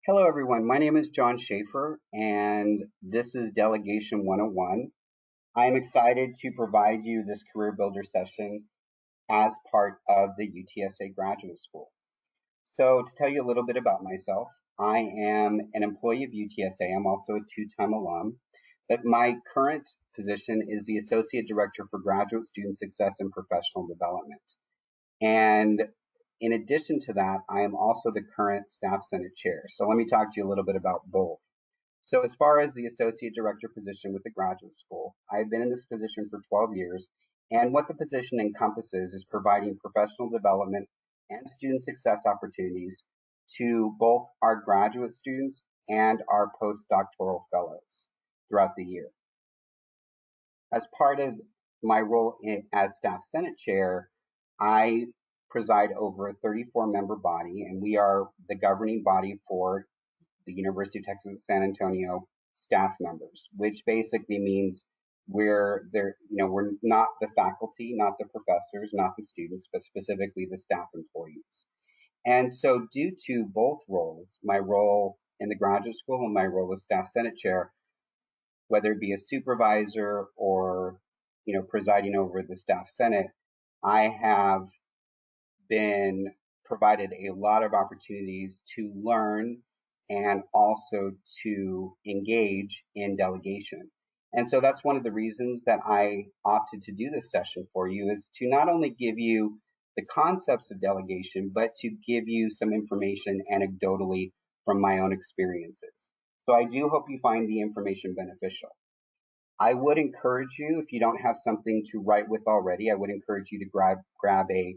Hello, everyone. My name is John Shaffer, and this is Delegation 101. I am excited to provide you this Career Builder session as part of the UTSA Graduate School. So, to tell you a little bit about myself, I am an employee of UTSA. I'm also a two-time alum, but my current position is the Associate Director for Graduate Student Success and Professional Development. And in addition to that, I am also the current Staff Senate Chair. So let me talk to you a little bit about both. So as far as the Associate Director position with the Graduate School, I've been in this position for 12 years, and what the position encompasses is providing professional development and student success opportunities to both our graduate students and our postdoctoral fellows throughout the year. As part of my role as Staff Senate Chair, I preside over a 34-member body, and we are the governing body for the University of Texas at San Antonio staff members, which basically means we're not the faculty, not the professors, not the students, but specifically the staff employees. And so due to both roles, my role in the graduate school and my role as Staff Senate Chair, whether it be a supervisor or presiding over the Staff Senate, I have been provided a lot of opportunities to learn and also to engage in delegation. And so that's one of the reasons that I opted to do this session for you, is to not only give you the concepts of delegation, but to give you some information anecdotally from my own experiences. So I do hope you find the information beneficial. I would encourage you, if you don't have something to write with already, I would encourage you to grab a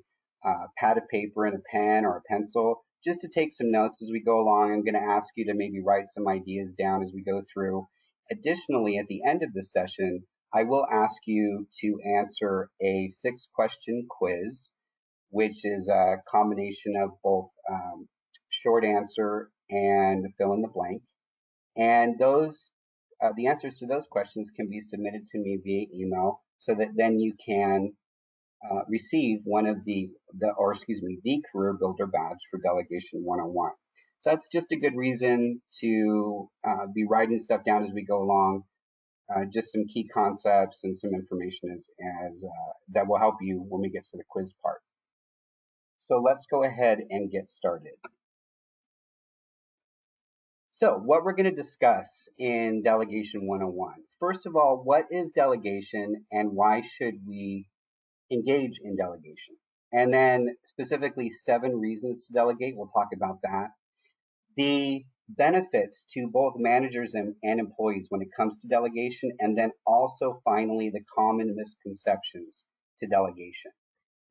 pad of paper and a pen or a pencil just to take some notes as we go along. I'm going to ask you to maybe write some ideas down as we go through. Additionally, at the end of the session, I will ask you to answer a 6-question quiz, which is a combination of both short answer and fill in the blank. And the answers to those questions can be submitted to me via email, so that then you can receive one of the Career Builder badge for Delegation 101. So that's just a good reason to be writing stuff down as we go along, just some key concepts and some information as that will help you when we get to the quiz part. So let's go ahead and get started. So what we're going to discuss in Delegation 101. First of all, what is delegation and why should we engage in delegation? And then specifically 7 reasons to delegate. We'll talk about that. The benefits to both managers and employees when it comes to delegation, and then also finally the common misconceptions to delegation.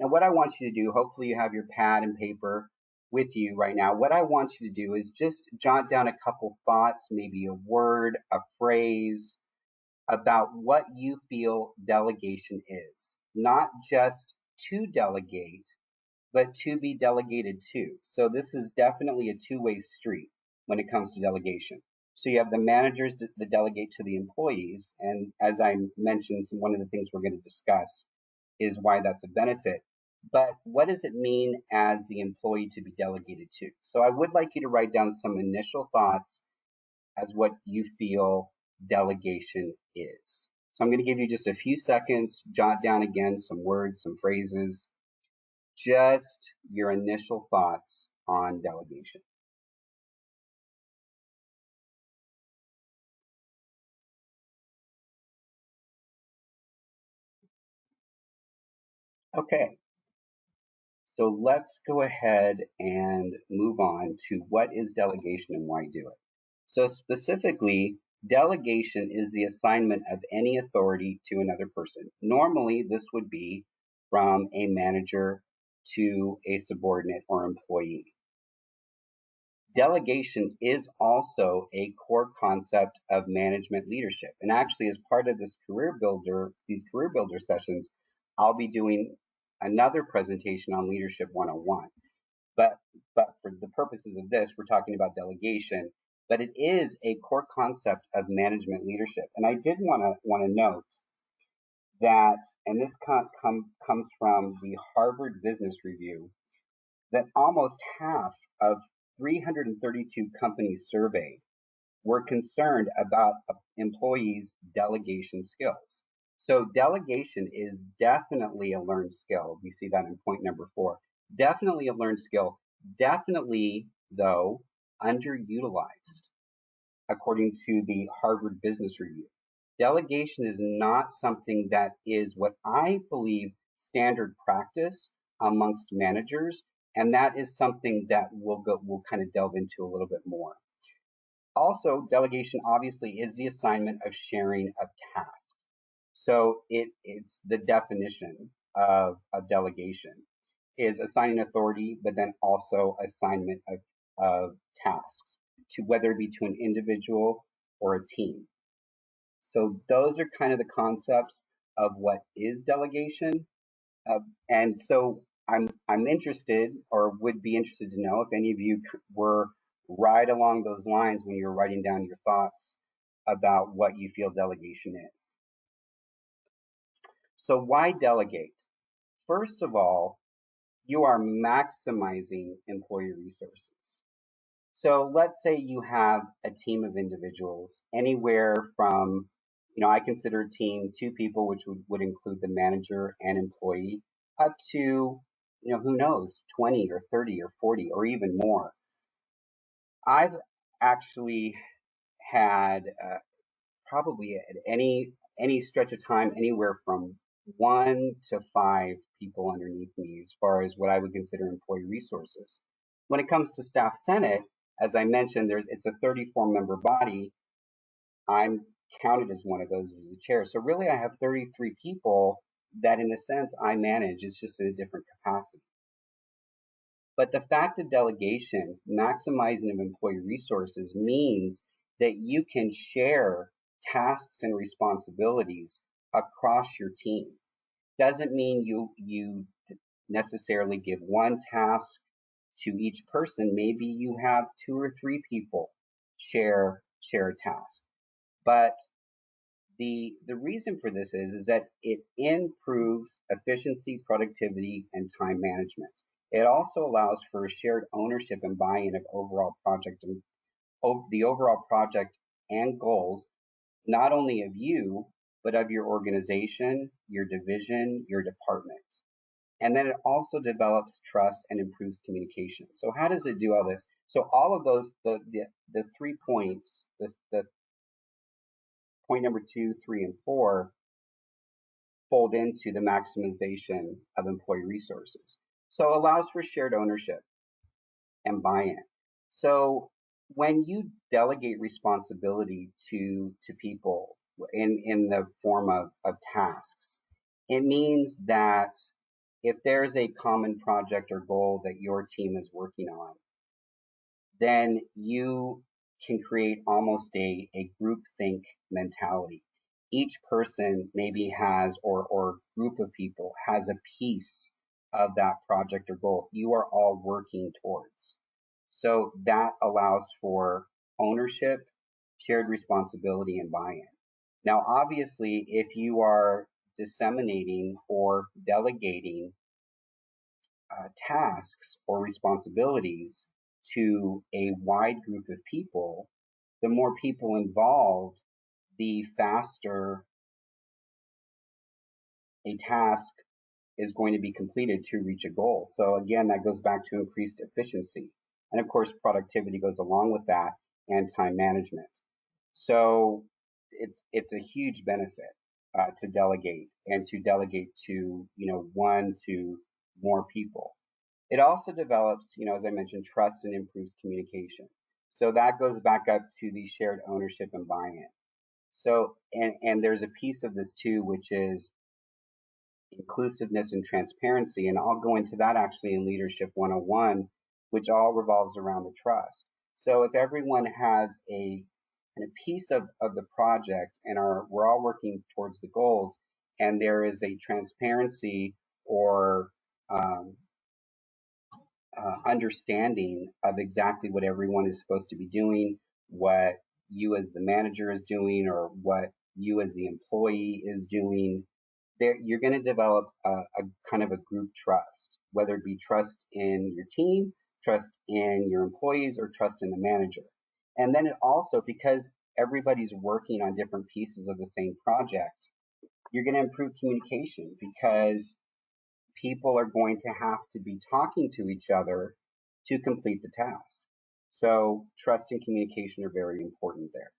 Now what I want you to do, hopefully you have your pad and paper with you right now. What I want you to do is just jot down a couple thoughts, maybe a word, a phrase about what you feel delegation is. Not just to delegate, but to be delegated to. So this is definitely a two-way street when it comes to delegation. So you have the managers that delegate to the employees, and as I mentioned, one of the things we're going to discuss is why that's a benefit. But what does it mean as the employee to be delegated to? So I would like you to write down some initial thoughts as what you feel delegation is. So I'm going to give you just a few seconds, jot down again some words, some phrases, just your initial thoughts on delegation. Okay, so let's go ahead and move on to what is delegation and why do it. So specifically, delegation is the assignment of any authority to another person. Normally, this would be from a manager to a subordinate or employee. Delegation is also a core concept of management leadership. And actually, as part of these career builder sessions, I'll be doing another presentation on Leadership 101. But for the purposes of this, we're talking about delegation, but it is a core concept of management leadership. And I did want to note that, and this comes from the Harvard Business Review, that almost half of 332 companies surveyed were concerned about employees' delegation skills. So delegation is definitely a learned skill. We see that in point number 4. Definitely a learned skill. Definitely, though, underutilized, according to the Harvard Business Review. Delegation is not something that is what I believe standard practice amongst managers, and that is something that we'll kind of delve into a little bit more. Also, delegation obviously is the assignment of sharing of tasks. So it's the definition of delegation is assigning authority, but then also assignment of tasks to whether it be to an individual or a team. So those are kind of the concepts of what is delegation. And so I'm interested or would be interested to know if any of you were right along those lines when you're writing down your thoughts about what you feel delegation is. So why delegate? First of all, you are maximizing employee resources. So let's say you have a team of individuals, anywhere from, I consider a team 2 people, which would include the manager and employee, up to, who knows, 20 or 30 or 40 or even more. I've actually had probably at any stretch of time anywhere from 1 to 5 people underneath me as far as what I would consider employee resources. When it comes to staff senate, as I mentioned, it's a 34-member body. I'm counted as one of those as the chair. So really I have 33 people that in a sense I manage. It's just in a different capacity. But the fact of delegation, maximizing of employee resources means that you can share tasks and responsibilities across your team. Doesn't mean you necessarily give one task to each person. Maybe you have 2 or 3 people share a task. But the reason for this is that it improves efficiency, productivity, and time management. It also allows for shared ownership and buy-in of the overall project and goals, not only of you, but of your organization, your division, your department. And then it also develops trust and improves communication. So how does it do all this? So all of those, the 3 points, the point number 2, 3, and 4, fold into the maximization of employee resources. So it allows for shared ownership and buy-in. So when you delegate responsibility to people in the form of tasks, it means that if there's a common project or goal that your team is working on, then you can create almost a groupthink mentality. Each person maybe has, or group of people has a piece of that project or goal you are all working towards. So that allows for ownership, shared responsibility, and buy-in. Now, obviously, if you are disseminating or delegating tasks or responsibilities to a wide group of people, the more people involved, the faster a task is going to be completed to reach a goal. So again, that goes back to increased efficiency. And of course, productivity goes along with that, and time management. So it's a huge benefit to delegate, and to delegate to 1 to more people. It also develops, as I mentioned, trust and improves communication. So that goes back up to the shared ownership and buy-in. So, and there's a piece of this too, which is inclusiveness and transparency. And I'll go into that actually in Leadership 101, which all revolves around the trust. So if everyone has a piece of the project and we're all working towards the goals, and there is a transparency or understanding of exactly what everyone is supposed to be doing, what you as the manager is doing, or what you as the employee is doing, you're going to develop a kind of a group trust, whether it be trust in your team, trust in your employees, or trust in the manager. And then it also, because everybody's working on different pieces of the same project, you're going to improve communication because people are going to have to be talking to each other to complete the task. So trust and communication are very important there.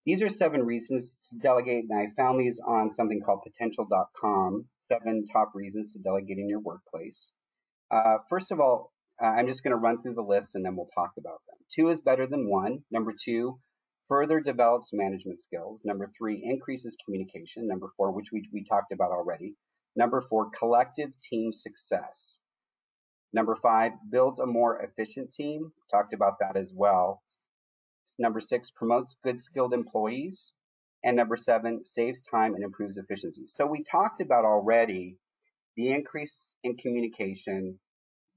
These are 7 reasons to delegate, and I found these on something called potential.com, 7 top reasons to delegate in your workplace. First of all, I'm just going to run through the list and then we'll talk about them. 2 is better than 1. Number 2, further develops management skills. Number 3, increases communication. Number 4, which we talked about already. Number 4, collective team success. Number 5, builds a more efficient team. Talked about that as well. Number 6, promotes good skilled employees. And number 7, saves time and improves efficiency. So we talked about already the increase in communication,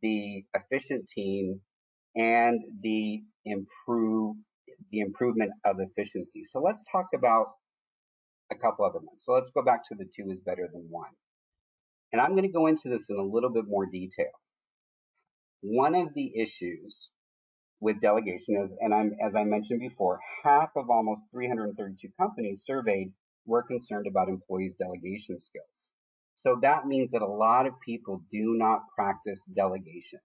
the efficient team, and the improvement of efficiency. So let's talk about a couple other ones. So let's go back to the 2 is better than 1. And I'm going to go into this in a little bit more detail. One of the issues with delegation is, as I mentioned before, half of almost 332 companies surveyed were concerned about employees' delegation skills. So that means that a lot of people do not practice delegation.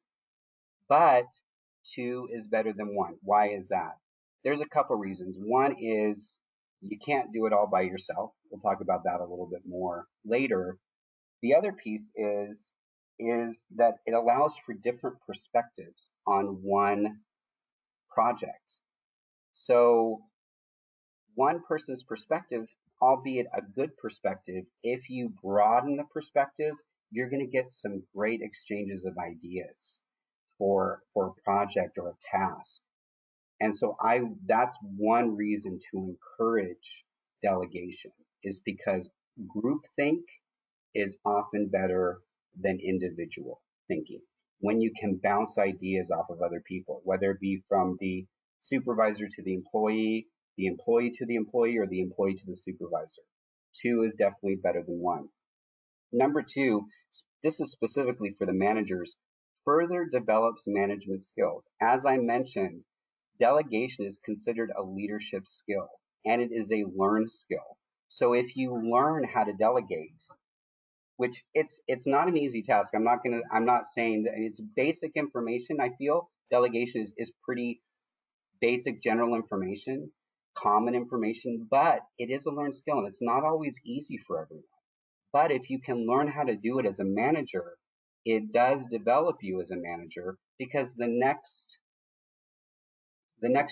But 2 is better than 1. Why is that? There's a couple reasons. One is you can't do it all by yourself. We'll talk about that a little bit more later. The other piece is that it allows for different perspectives on one project. So one person's perspective, albeit a good perspective, if you broaden the perspective, you're going to get some great exchanges of ideas for a project or a task. And so that's one reason to encourage delegation, is because groupthink is often better than individual thinking. When you can bounce ideas off of other people, whether it be from the supervisor to the employee to the employee, or the employee to the supervisor. 2 is definitely better than 1. Number 2, this is specifically for the managers, further develops management skills. As I mentioned, delegation is considered a leadership skill, and it is a learned skill. So if you learn how to delegate, which it's not an easy task. I'm not saying that it's basic information. I feel delegation is pretty basic general information, common information, but it is a learned skill and it's not always easy for everyone. But if you can learn how to do it as a manager, it does develop you as a manager, because the next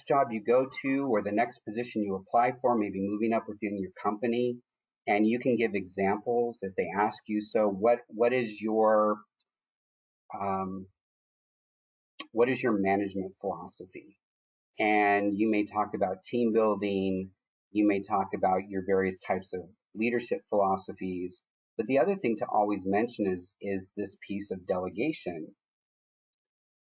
job you go to, or the next position you apply for, maybe moving up within your company, and you can give examples if they ask you, so what is your management philosophy? And you may talk about team building, you may talk about your various types of leadership philosophies. But the other thing to always mention is this piece of delegation,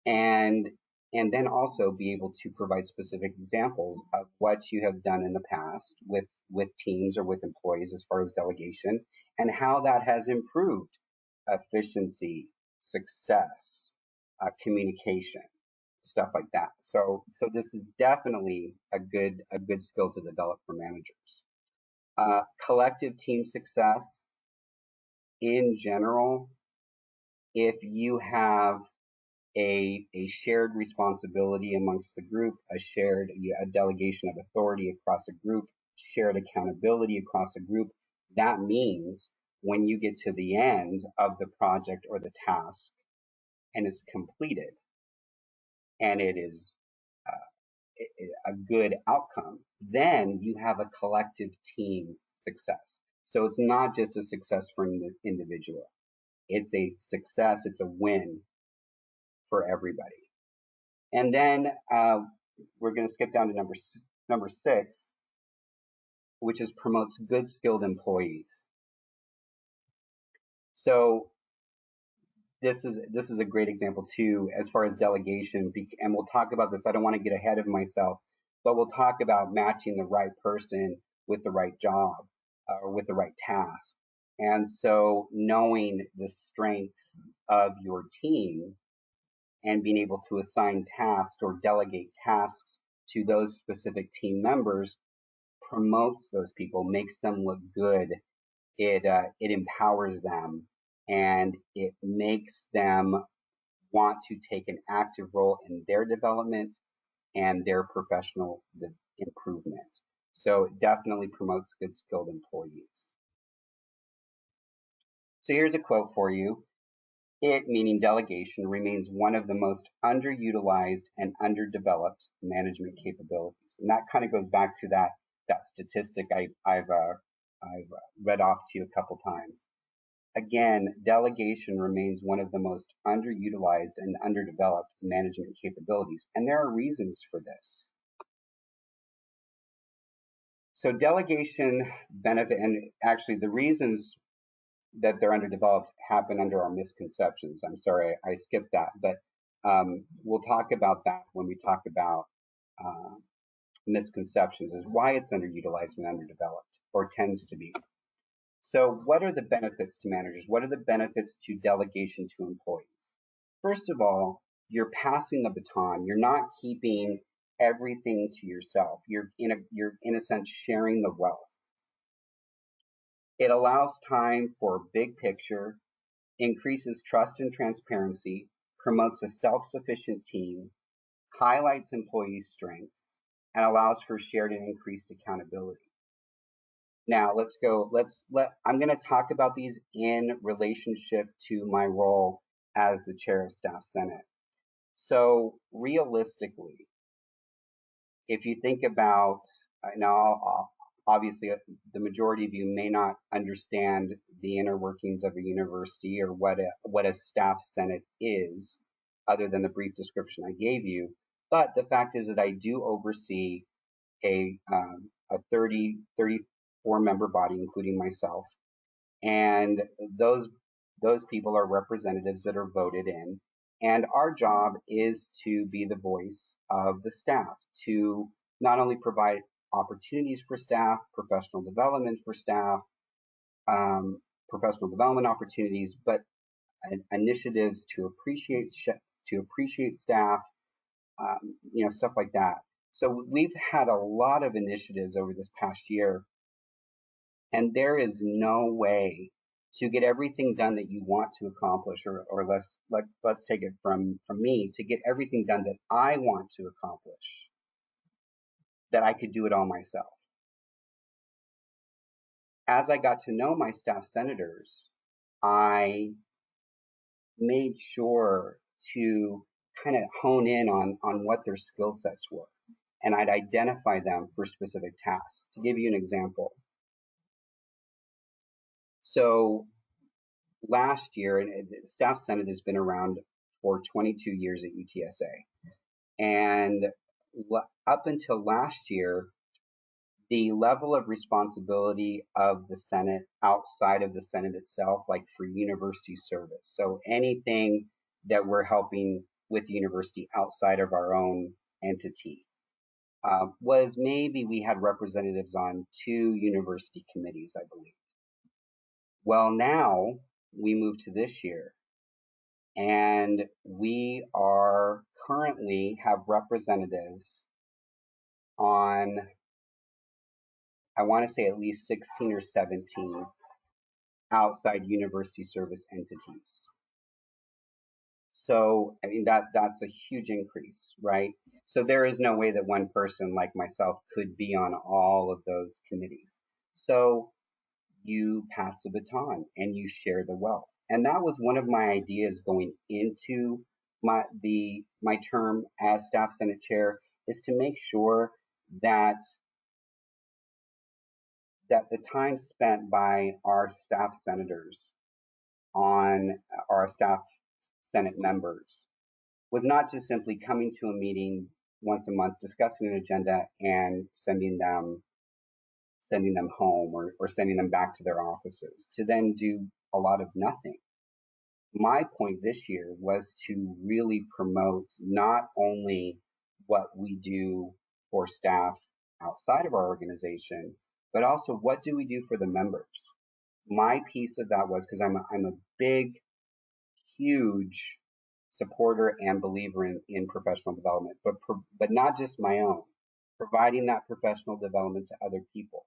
and then also be able to provide specific examples of what you have done in the past with teams or with employees as far as delegation, and how that has improved efficiency, success, communication, stuff like that. So this is definitely a good skill to develop for managers. Collective team success in general, if you have a shared responsibility amongst the group, a delegation of authority across a group, shared accountability across a group, that means when you get to the end of the project or the task and it's completed and it is a good outcome, then you have a collective team success. So it's not just a success for an individual. It's a success, it's a win for everybody. And then we're going to skip down to number 6, which is promotes good skilled employees. So this is a great example too, as far as delegation, and we'll talk about this. I don't want to get ahead of myself, but we'll talk about matching the right person with the right job or with the right task. And so knowing the strengths of your team and being able to assign tasks or delegate tasks to those specific team members promotes those people, makes them look good. It empowers them, and it makes them want to take an active role in their development and their professional improvement. So it definitely promotes good skilled employees. So here's a quote for you. It, meaning delegation, remains one of the most underutilized and underdeveloped management capabilities. And that kind of goes back to that statistic I've read off to you a couple times. Again, delegation remains one of the most underutilized and underdeveloped management capabilities, and there are reasons for this. So delegation benefit, and actually the reasons that they're underdeveloped happen under our misconceptions. I'm sorry, I skipped that, but we'll talk about that when we talk about misconceptions, is why it's underutilized and underdeveloped, or tends to be. So what are the benefits to managers? What are the benefits to delegation to employees? First of all, you're passing the baton. You're not keeping everything to yourself. You're in a sense sharing the wealth. It allows time for big picture, increases trust and transparency, promotes a self-sufficient team, highlights employees' strengths, and allows for shared and increased accountability. Now I'm going to talk about these in relationship to my role as the chair of Staff Senate. So realistically, if you think about, now obviously the majority of you may not understand the inner workings of a university or what a Staff Senate is, other than the brief description I gave you. But the fact is that I do oversee a 34 member body, including myself. And those people are representatives that are voted in. And our job is to be the voice of the staff, to not only provide opportunities for staff, professional development for staff, professional development opportunities, but initiatives to appreciate staff, stuff like that. So we've had a lot of initiatives over this past year, and there is no way to get everything done that you want to accomplish, or let's take it from me, to get everything done that I want to accomplish, that I could do it all myself. As I got to know my staff senators, I made sure to kind of hone in on what their skill sets were, and I'd identify them for specific tasks. To give you an example, so last year, and Staff Senate has been around for 22 years at UTSA, and up until last year, the level of responsibility of the Senate outside of the Senate itself, like for university service, so anything that we're helping with the university outside of our own entity, was maybe we had representatives on 2 university committees, I believe. Well, now we move to this year, and we are currently have representatives on, I want to say, at least 16 or 17 outside university service entities. So, I mean, that's a huge increase, right? So there is no way that one person like myself could be on all of those committees. So you pass the baton and you share the wealth. And that was one of my ideas going into my term as Staff Senate Chair, is to make sure that the time spent by our staff senators on our staff Senate members was not just simply coming to a meeting once a month, discussing an agenda, and sending them home, or sending them back to their offices to then do a lot of nothing. My point this year was to really promote not only what we do for staff outside of our organization, but also what do we do for the members. My piece of that was, because I'm a big, huge supporter and believer in professional development, but not just my own, providing that professional development to other people.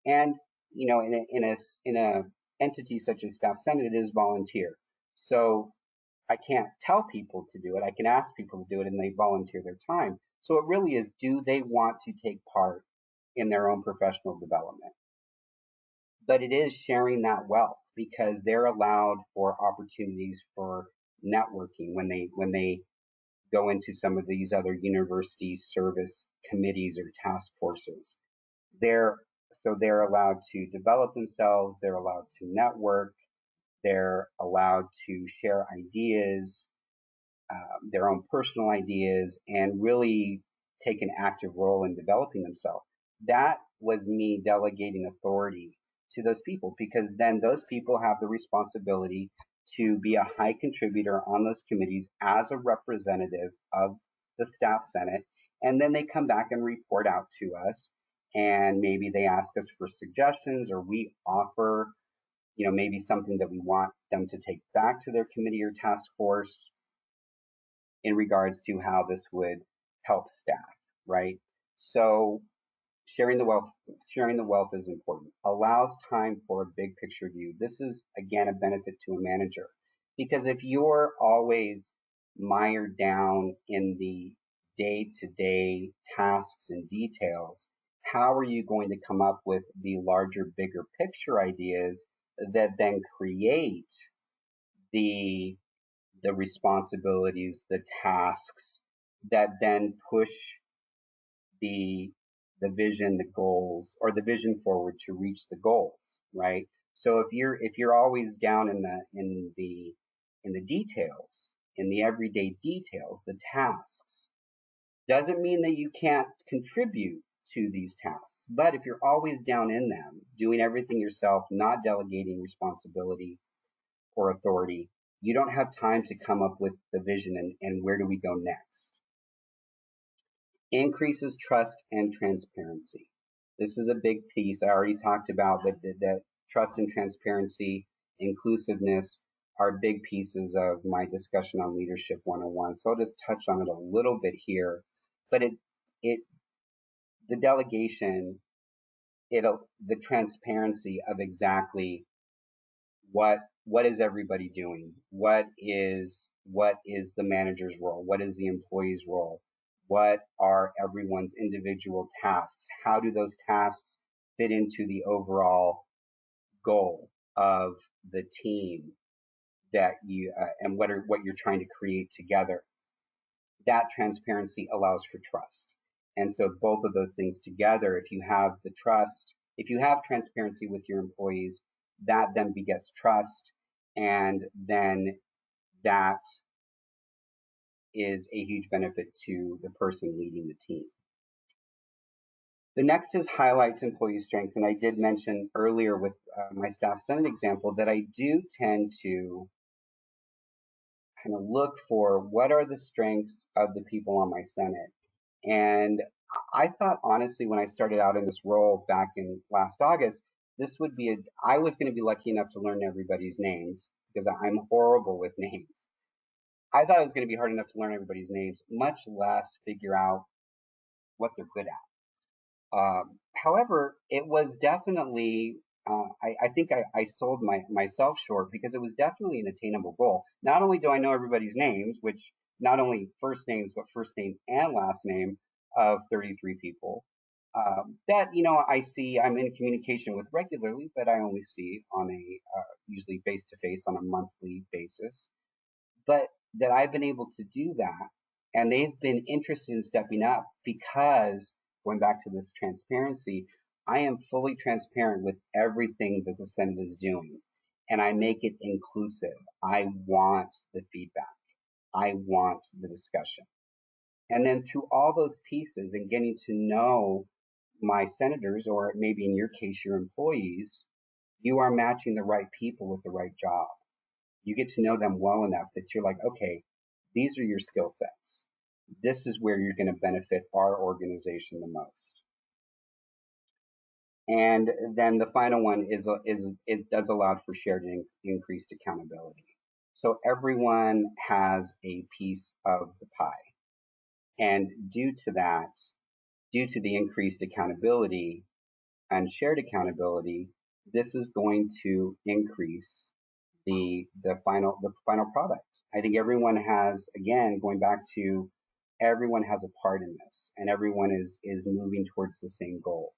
And in a entity such as Staff Senate, it is volunteer. So I can't tell people to do it. I can ask people to do it and they volunteer their time. So it really is, do they want to take part in their own professional development? But it is sharing that wealth because they're allowed for opportunities for networking when they go into some of these other university service committees or task forces. They're they're allowed to develop themselves, they're allowed to network, they're allowed to share ideas, their own personal ideas, and really take an active role in developing themselves. That was me delegating authority to those people because then those people have the responsibility to be a high contributor on those committees as a representative of the staff senate. And then they come back and report out to us. And maybe they ask us for suggestions or we offer, maybe something that we want them to take back to their committee or task force in regards to how this would help staff, right? So sharing the wealth is important. Allows time for a big picture view. This is again a benefit to a manager because if you're always mired down in the day-to-day tasks and details, how are you going to come up with the larger, bigger picture ideas that then create the the responsibilities, the tasks that then push the the vision, the goals, or the vision forward to reach the goals, right? So if you're always down in the details, in the everyday details, the tasks, doesn't mean that you can't contribute to these tasks. But if you're always down in them, doing everything yourself, not delegating responsibility, or authority, you don't have time to come up with the vision and where do we go next. Increases trust and transparency. This is a big piece. I already talked about that trust and transparency, inclusiveness are big pieces of my discussion on Leadership 101. So I'll just touch on it a little bit here. But it the delegation, the transparency of exactly what is everybody doing? What is the manager's role? What is the employee's role? What are everyone's individual tasks? How do those tasks fit into the overall goal of the team that you and what you're trying to create together? That transparency allows for trust. And so both of those things together, if you have the trust, if you have transparency with your employees, that then begets trust. And then that is a huge benefit to the person leading the team. The next is highlights employee strengths. And I did mention earlier with my staff senate example that I do tend to kind of look for what are the strengths of the people on my senate. And I thought honestly, when I started out in this role back in last August, I was going to be lucky enough to learn everybody's names because I'm horrible with names. I thought it was going to be hard enough to learn everybody's names, much less figure out what they're good at. However, it was definitely, I think I sold myself short because it was definitely an attainable goal. Not only do I know everybody's names, which not only first names, but first name and last name of 33 people that, I'm in communication with regularly, but I only see on a usually face to face on a monthly basis. But that I've been able to do that and they've been interested in stepping up because going back to this transparency, I am fully transparent with everything that the Senate is doing and I make it inclusive. I want the feedback. I want the discussion. And then through all those pieces and getting to know my senators, or maybe in your case, your employees, you are matching the right people with the right job. You get to know them well enough that you're like, okay, these are your skill sets. This is where you're going to benefit our organization the most. And then the final one is it does allow for shared and increased accountability. So everyone has a piece of the pie. And due to that, due to the increased accountability and shared accountability, this is going to increase the final product. I think everyone has, again, going back to everyone has a part in this, and everyone is moving towards the same goal.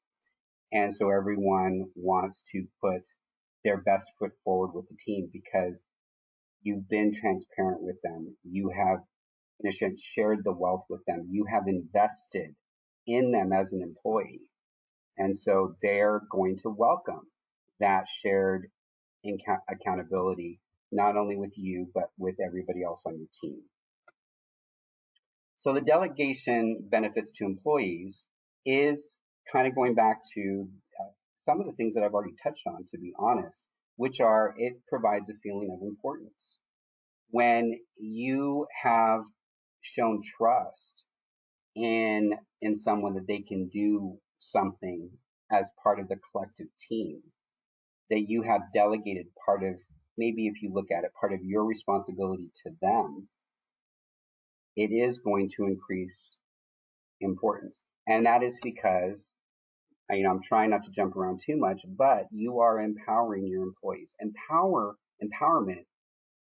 And so everyone wants to put their best foot forward with the team because you've been transparent with them. You have, in a sense, shared the wealth with them. You have invested in them as an employee. And so they're going to welcome that shared accountability, not only with you, but with everybody else on your team. So the delegation benefits to employees is kind of going back to some of the things that I've already touched on, to be honest, which are it provides a feeling of importance. When you have shown trust in someone that they can do something as part of the collective team, that you have delegated part of, maybe if you look at it, part of your responsibility to them, it is going to increase importance. And that is because, I'm trying not to jump around too much, but you are empowering your employees. Empowerment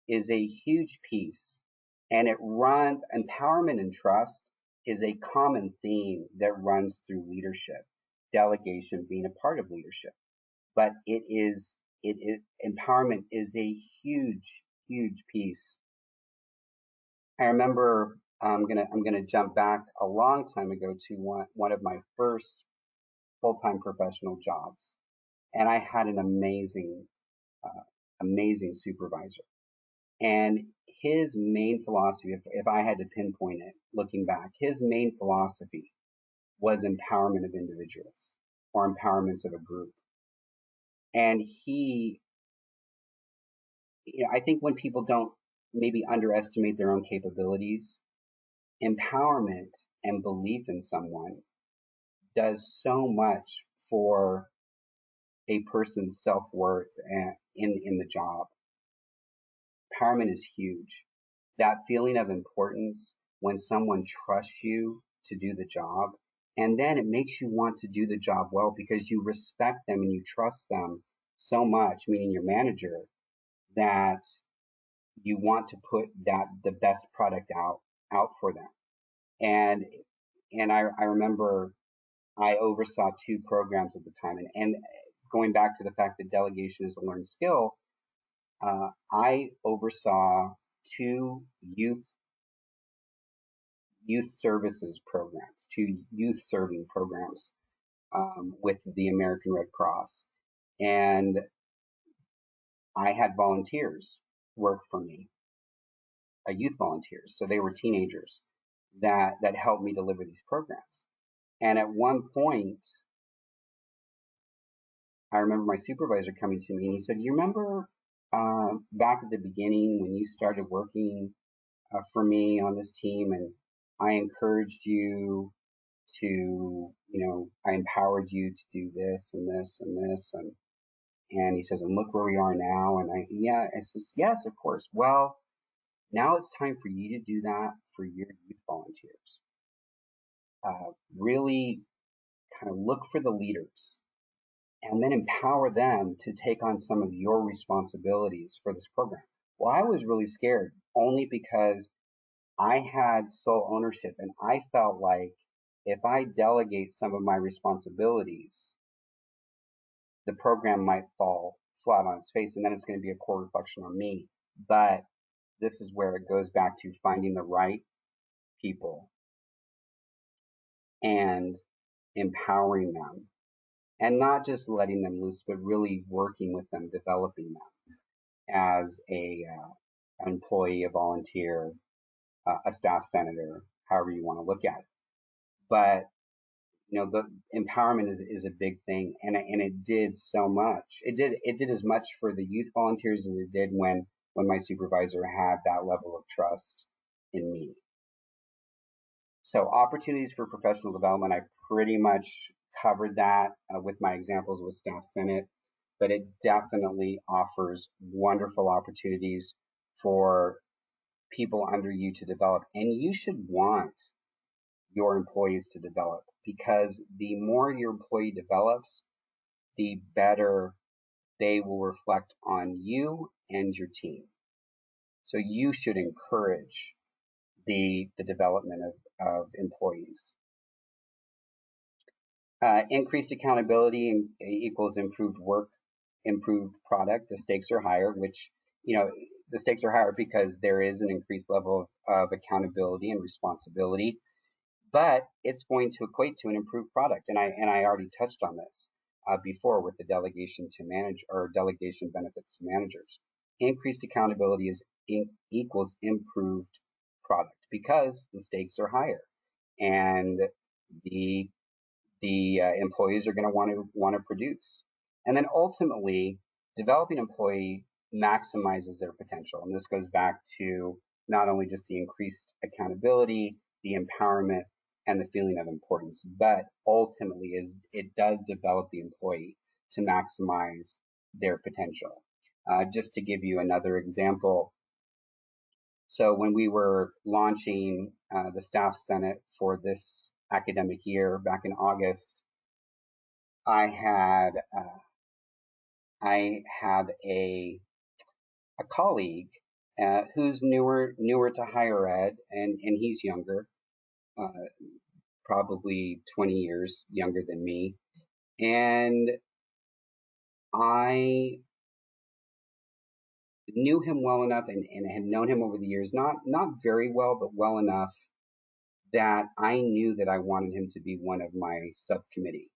is a huge piece, and empowerment and trust is a common theme that runs through leadership, delegation being a part of leadership. But empowerment is a huge, huge piece. I remember I'm gonna jump back a long time ago to one of my first full-time professional jobs, and I had an amazing supervisor. And his main philosophy, if I had to pinpoint it, looking back, his main philosophy was empowerment of individuals or empowerments of a group. And I think when people don't maybe underestimate their own capabilities, empowerment and belief in someone does so much for a person's self-worth in the job. Empowerment is huge. That feeling of importance when someone trusts you to do the job, and then it makes you want to do the job well because you respect them and you trust them so much, meaning your manager, that you want to put the best product out for them. And I remember I oversaw two programs at the time, and going back to the fact that delegation is a learned skill, I oversaw two youth services programs, two youth serving programs with the American Red Cross, and I had volunteers work for me, youth volunteers. So they were teenagers that helped me deliver these programs. And at one point, I remember my supervisor coming to me and he said, "You remember back at the beginning when you started working for me on this team, and I encouraged you I empowered you to do this and this and this." And he says, "And look where we are now." And I says, "Yes, of course. Well, now it's time for you to do that for your youth volunteers. Really kind of look for the leaders and then empower them to take on some of your responsibilities for this program." Well, I was really scared only because I had sole ownership and I felt like if I delegate some of my responsibilities, the program might fall flat on its face and then it's going to be a poor reflection on me. But this is where it goes back to finding the right people and empowering them and not just letting them loose, but really working with them, developing them as an employee, a volunteer, a staff senator, however you want to look at it. But the empowerment is a big thing, and it did so much. It did as much for the youth volunteers as it did when my supervisor had that level of trust in me. So opportunities for professional development, I pretty much covered that with my examples with Staff Senate, but it definitely offers wonderful opportunities for people under you to develop, and you should want your employees to develop, because the more your employee develops, the better they will reflect on you and your team. So you should encourage the development of employees. Increased accountability equals improved work, improved product. The stakes are higher, which, the stakes are higher because there is an increased level of accountability and responsibility, but it's going to equate to an improved product. And I already touched on this before with the delegation to manage, or delegation benefits to managers. Increased accountability equals improved product because the stakes are higher, and the employees are going to want to produce. And then ultimately, developing employee maximizes their potential. And this goes back to not only just the increased accountability, the empowerment, and the feeling of importance, but ultimately it does develop the employee to maximize their potential. Just to give you another example, so when we were launching the Staff Senate for this academic year back in August, I had a colleague who's newer to higher ed, and he's younger, uh, probably 20 years younger than me, and I knew him well enough, and had known him over the years, not very well, but well enough that I knew that I wanted him to be one of my subcommittee,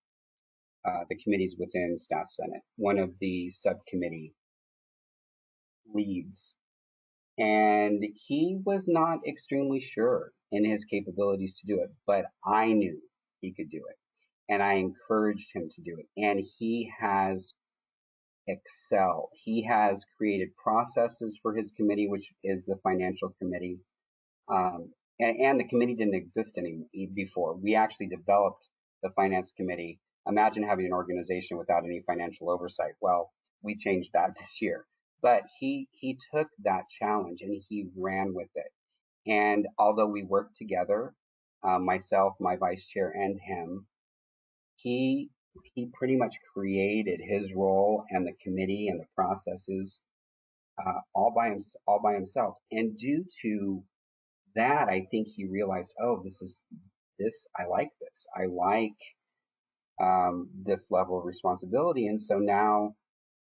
the committees within Staff Senate, one of the subcommittee leads. And he was not extremely sure in his capabilities to do it, but I knew he could do it. And I encouraged him to do it. And he has excelled. He has created processes for his committee, which is the financial committee. And the committee didn't exist before. We actually developed the finance committee. Imagine having an organization without any financial oversight. Well, we changed that this year. But he took that challenge and he ran with it. And although we worked together, myself, my vice chair, and him, he pretty much created his role and the committee and the processes all by himself. And due to that, I think he realized, oh, I like this. I like this level of responsibility. And so now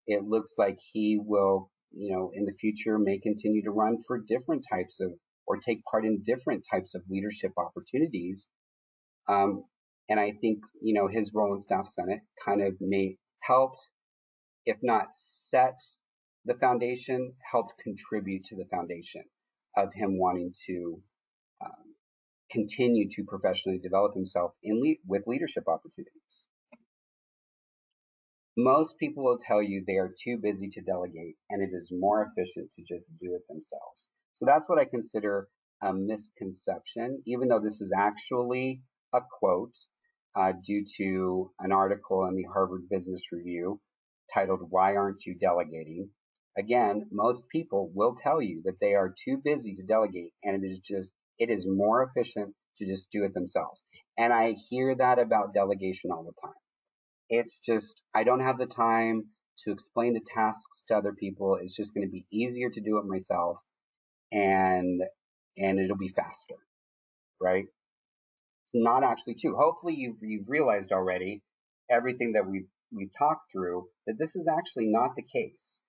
it looks like he will, in the future may continue to run for different types of, or take part in different types of leadership opportunities. And I think, his role in Staff Senate kind of helped, if not set the foundation, helped contribute to the foundation of him wanting to continue to professionally develop himself with leadership opportunities. Most people will tell you they are too busy to delegate, and it is more efficient to just do it themselves. So that's what I consider a misconception, even though this is actually a quote due to an article in the Harvard Business Review titled, "Why Aren't You Delegating?" Again, most people will tell you that they are too busy to delegate, and it is more efficient to just do it themselves. And I hear that about delegation all the time. It's just, I don't have the time to explain the tasks to other people. It's just going to be easier to do it myself, and it'll be faster, right? It's not actually true. Hopefully you've realized already everything that we've talked through, that this is actually not the case.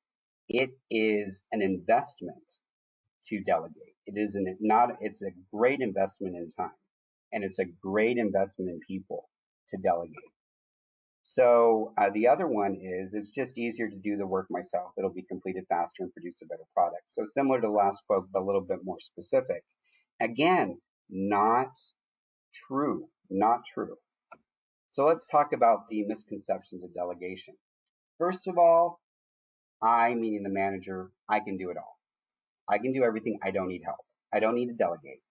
It is an investment to delegate. It's a great investment in time, and it's a great investment in people to delegate. So the other one is, it's just easier to do the work myself. It'll be completed faster and produce a better product. So similar to the last quote, but a little bit more specific. Again, not true, not true. So let's talk about the misconceptions of delegation. First of all, I, meaning the manager, I can do it all. I can do everything. I don't need help. I don't need to delegate.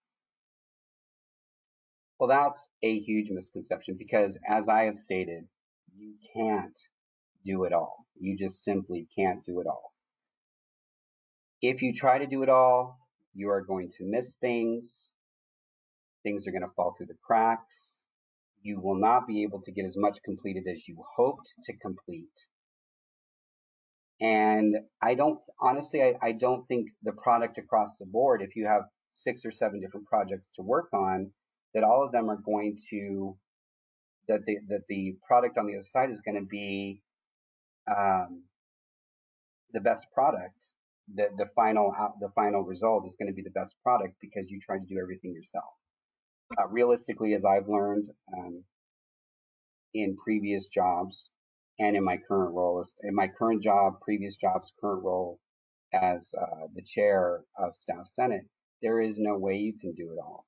Well, that's a huge misconception, because as I have stated, you can't do it all. You just simply can't do it all. If you try to do it all, you are going to miss things. Things are going to fall through the cracks. You will not be able to get as much completed as you hoped to complete. And I don't, honestly, I don't think the product across the board, if you have 6 or 7 different projects to work on, that all of them are going to, that the product on the other side is going to be the best product. The final result is going to be the best product because you try to do everything yourself. Realistically, as I've learned in previous jobs and in my current role, in my current job, previous jobs, current role as the chair of Staff Senate, there is no way you can do it all.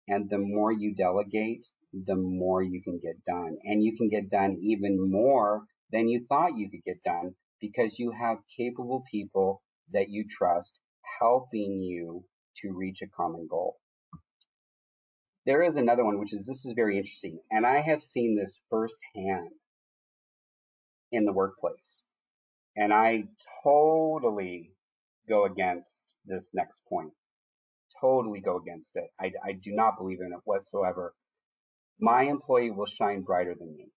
And the more you delegate, the more you can get done. And you can get done even more than you thought you could get done because you have capable people that you trust helping you to reach a common goal. There is another one, which is, this is very interesting. And I have seen this firsthand in the workplace. And I totally go against this next point. Totally go against it. I do not believe in it whatsoever. My employee will shine brighter than me.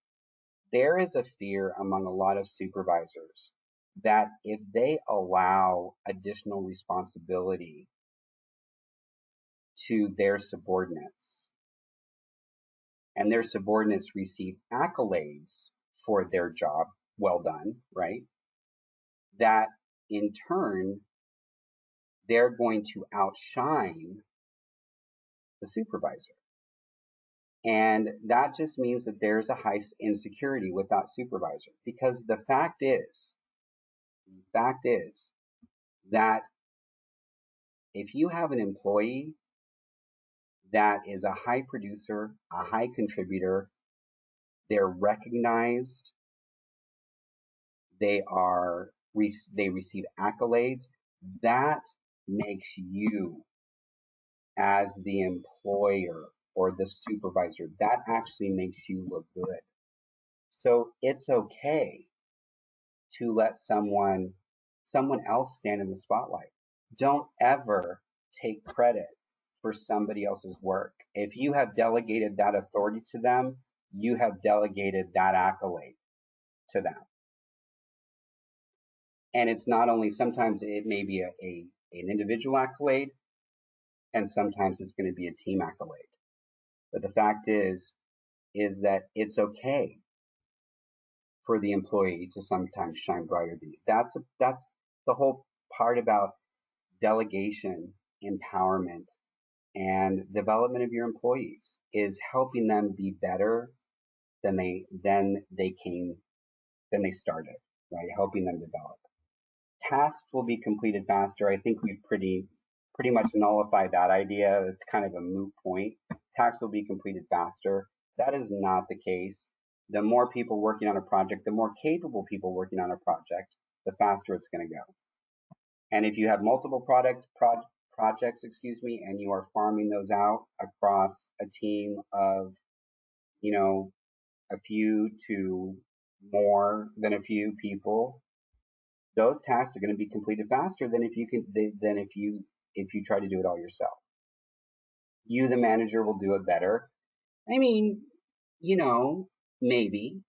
There is a fear among a lot of supervisors that if they allow additional responsibility to their subordinates and their subordinates receive accolades for their job well done, right? That in turn, they're going to outshine the supervisor. And that just means that there's a high insecurity with that supervisor because the fact is that if you have an employee that is a high producer, a high contributor, they're recognized, they receive accolades, that makes you as the employer or the supervisor, that actually makes you look good. So it's okay to let someone else stand in the spotlight. Don't ever take credit for somebody else's work. If you have delegated that authority to them, you have delegated that accolade to them. And it's not only, sometimes it may be an individual accolade, and sometimes it's going to be a team accolade. But the fact is that it's okay for the employee to sometimes shine brighter than you. That's the whole part about delegation, empowerment, and development of your employees is helping them be better than they started, right? Helping them develop. Tasks will be completed faster. I think we've pretty much nullified that idea. It's kind of a moot point. Tasks will be completed faster. That is not the case. The more people working on a project, the more capable people working on a project, the faster it's going to go. And if you have multiple projects, and you are farming those out across a team of, a few to more than a few people, those tasks are going to be completed faster than if you try to do it all yourself. You, the manager, will do it better. I mean, maybe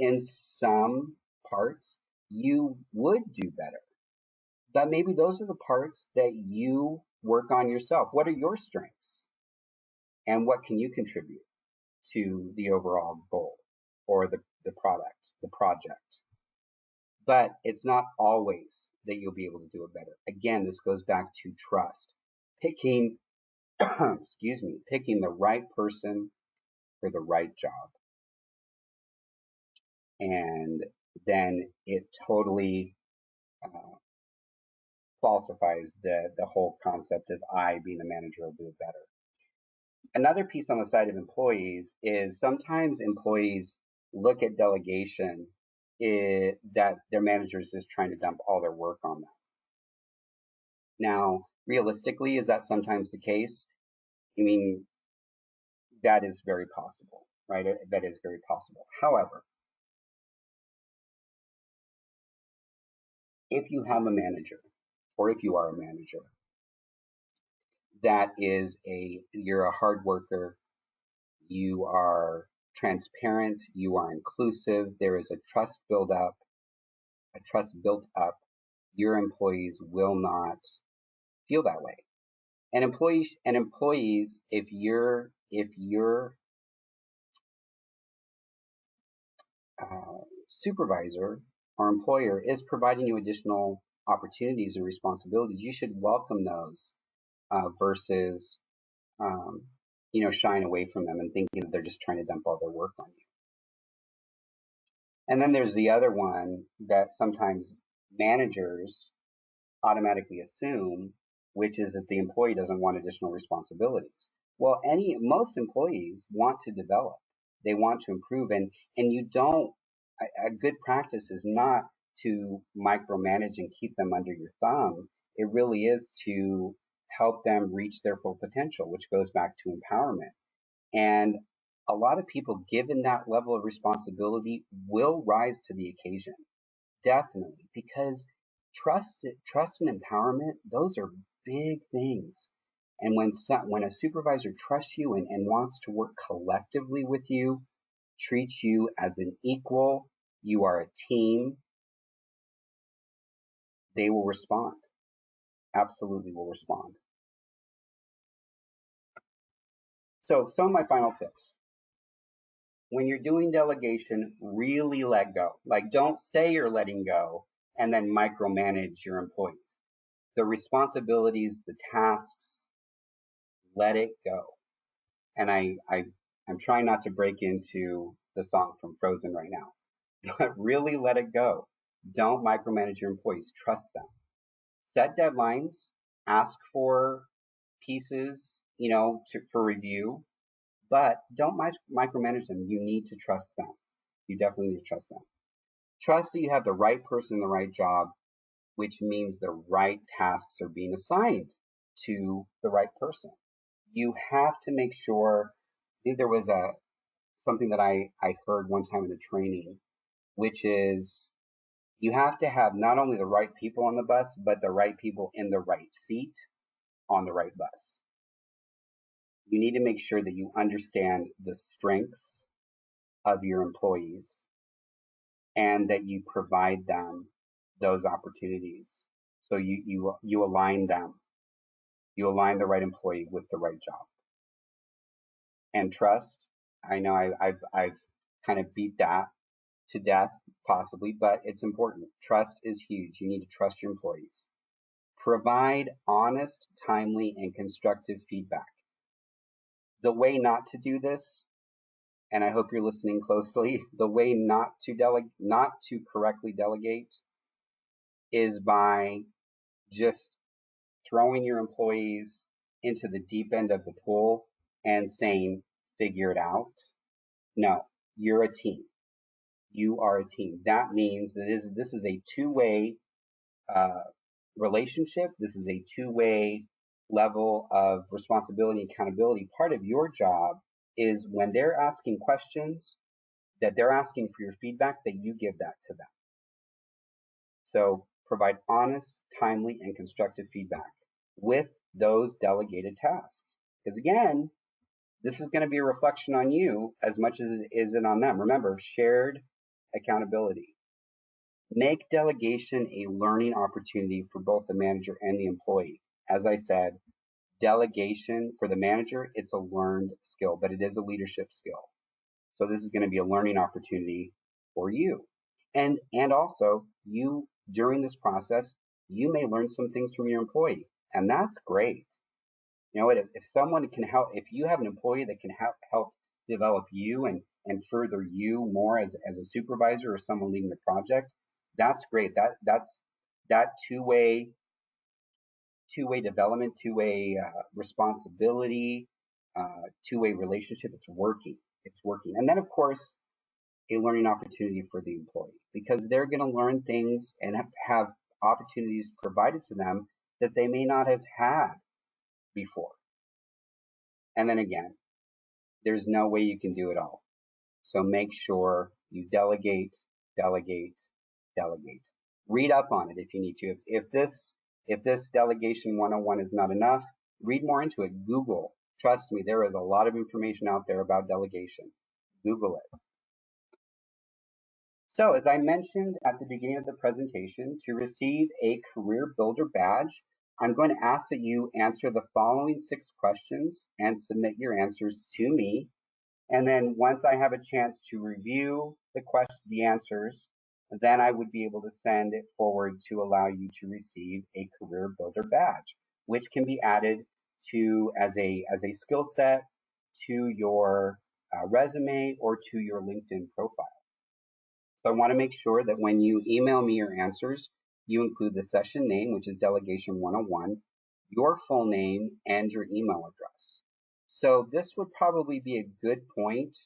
in some parts you would do better. But maybe those are the parts that you work on yourself. What are your strengths? And what can you contribute to the overall goal or the product, the project? But it's not always that you'll be able to do it better. Again, this goes back to trust. Picking, picking the right person for the right job. And then it totally falsifies the whole concept of I, being the manager, will do it better. Another piece on the side of employees is sometimes employees look at delegation that their managers is trying to dump all their work on them. Now, realistically, is that sometimes the case? I mean, that is very possible, right? That is very possible. However, if you have a manager or if you are a manager, you're a hard worker, you are transparent, you are inclusive, there is a trust built up, your employees will not feel that way. And employees, if your supervisor or employer is providing you additional opportunities and responsibilities, you should welcome those versus um, shying away from them and thinking that they're just trying to dump all their work on you. And then there's the other one that sometimes managers automatically assume, which is that the employee doesn't want additional responsibilities. Well, most employees want to develop, they want to improve, and you don't. A good practice is not to micromanage and keep them under your thumb. It really is to help them reach their full potential, which goes back to empowerment. And a lot of people, given that level of responsibility, will rise to the occasion. Definitely, because trust and empowerment, those are big things. And when a supervisor trusts you and wants to work collectively with you, treats you as an equal, you are a team, they will respond. Absolutely will respond. So some of my final tips. When you're doing delegation, really let go. Like, don't say you're letting go and then micromanage your employees. The responsibilities, the tasks, let it go. And I'm trying not to break into the song from Frozen right now, but really let it go. Don't micromanage your employees. Trust them. Set deadlines. Ask for pieces, for review, but don't micromanage them. You need to trust them. You definitely need to trust them. Trust that you have the right person in the right job, which means the right tasks are being assigned to the right person. You have to make sure. I think there was something that I heard one time in a training, which is you have to have not only the right people on the bus, but the right people in the right seat on the right bus. You need to make sure that you understand the strengths of your employees and that you provide them those opportunities. So you align them. You align the right employee with the right job. And trust. I know I've kind of beat that to death, possibly, but it's important. Trust is huge. You need to trust your employees. Provide honest, timely, and constructive feedback. The way not to do this, and I hope you're listening closely, the way not to correctly delegate is by just throwing your employees into the deep end of the pool and saying, figure it out. No, you're a team. You are a team. That means that this is a two-way uh, relationship. This is a two-way level of responsibility and accountability. Part of your job is when they're asking questions, that they're asking for your feedback, that you give that to them. So provide honest, timely, and constructive feedback with those delegated tasks. Because again, this is going to be a reflection on you as much as it is on them. Remember, shared accountability. Make delegation a learning opportunity for both the manager and the employee. As I said, delegation for the manager, it's a learned skill, but it is a leadership skill. So this is going to be a learning opportunity for you. And also, you during this process, you may learn some things from your employee, and that's great. You know what? If someone can help, if you have an employee that can help develop you and further you more as a supervisor or someone leading the project, that's great. That two-way development, two-way responsibility, two-way relationship. It's working. It's working. And then of course, a learning opportunity for the employee because they're going to learn things and have opportunities provided to them that they may not have had before. And then again, there's no way you can do it all. So make sure you delegate, delegate, delegate. Read up on it if you need to. If this If this Delegation 101 is not enough, read more into it. Google. Trust me, there is a lot of information out there about delegation. Google it. So as I mentioned at the beginning of the presentation, to receive a Career Builder badge, I'm going to ask that you answer the following 6 questions and submit your answers to me. And then once I have a chance to review the answers, then I would be able to send it forward to allow you to receive a Career Builder badge, which can be added to as a skill set to your resume or to your LinkedIn profile. So I want to make sure that when you email me your answers, you include the session name, which is Delegation 101, your full name, and your email address. So this would probably be a good point.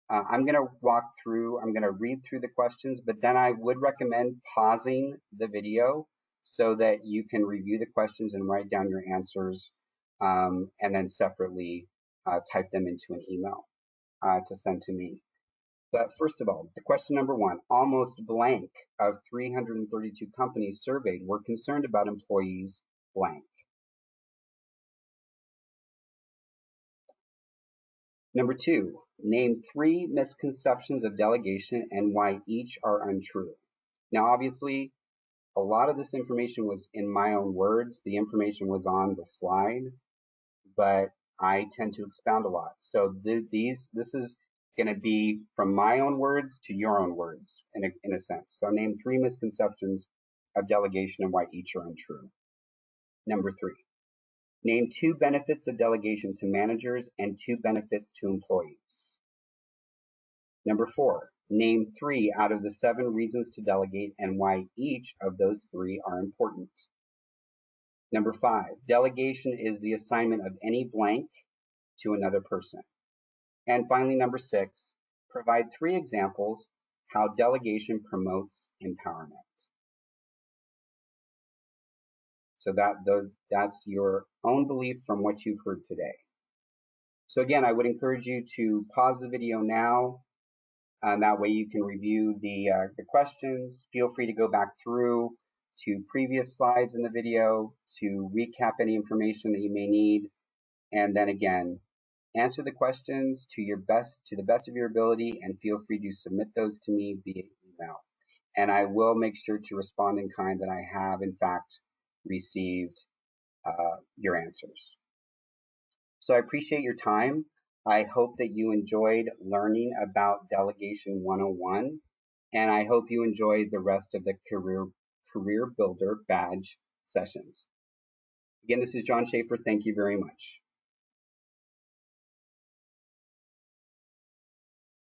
I'm going to read through the questions, but then I would recommend pausing the video so that you can review the questions and write down your answers, and then separately type them into an email to send to me. But first of all, the question number 1, almost blank of 332 companies surveyed were concerned about employees blank. Number 2, name 3 misconceptions of delegation and why each are untrue. Now, obviously, a lot of this information was in my own words. The information was on the slide, but I tend to expound a lot. So this is going to be from my own words to your own words in a sense. So name 3 misconceptions of delegation and why each are untrue. Number 3, name 2 benefits of delegation to managers and 2 benefits to employees. Number 4, name 3 out of the 7 reasons to delegate and why each of those 3 are important. Number 5, delegation is the assignment of any blank to another person. And finally, number 6, provide 3 examples how delegation promotes empowerment. So that's your own belief from what you've heard today. So again, I would encourage you to pause the video now, and that way you can review the questions. Feel free to go back through to previous slides in the video to recap any information that you may need. And then again, answer the questions to the best of your ability, and feel free to submit those to me via email. And I will make sure to respond in kind that I have, in fact, received your answers. So I appreciate your time. I hope that you enjoyed learning about Delegation 101, and I hope you enjoyed the rest of the Career Builder badge sessions. Again, this is John Shaffer. Thank you very much.